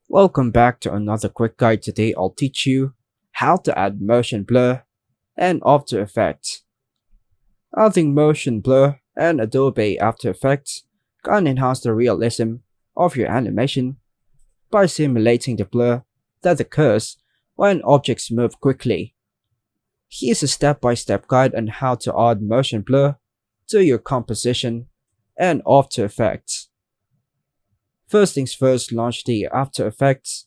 Welcome back to another quick guide. Today I'll teach you how to add motion blur and After Effects. Adding motion blur and Adobe After Effects can enhance the realism of your animation by simulating the blur that occurs when objects move quickly. Here's a step-by-step guide on how to add motion blur to your composition and After Effects. First things first, launch the After Effects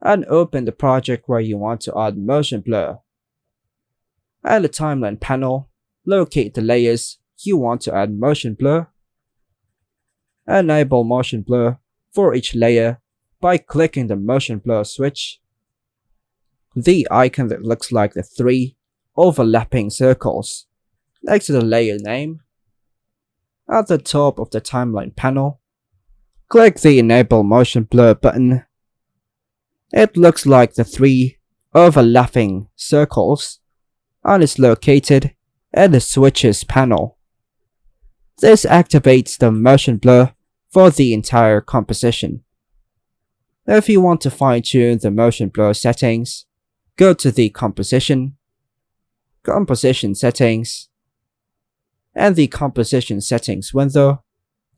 and open the project where you want to add motion blur. At the timeline panel, locate the layers you want to add motion blur. Enable motion blur for each layer by clicking the motion blur switch. The icon that looks like the three overlapping circles next to the layer name. At the top of the timeline panel, click the Enable Motion Blur button. It looks like the three overlapping circles and is located at the Switches panel. This activates the motion blur for the entire composition. If you want to fine-tune the motion blur settings, go to the Composition Settings, and the Composition Settings window.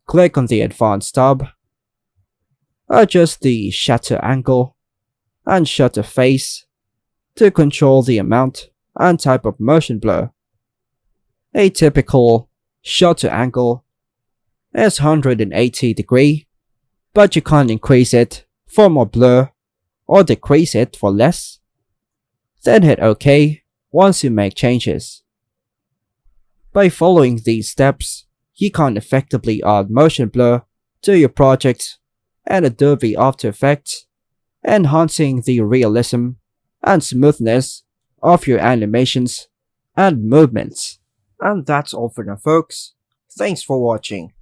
Click on the Advanced tab. Adjust the shutter angle and shutter phase to control the amount and type of motion blur. A typical shutter angle is 180 degrees, but you can't increase it for more blur or decrease it for less. Then hit OK once you make changes. By following these steps, you can effectively add motion blur to your project and Adobe After Effects, enhancing the realism and smoothness of your animations and movements. And that's all for now, folks. Thanks for watching.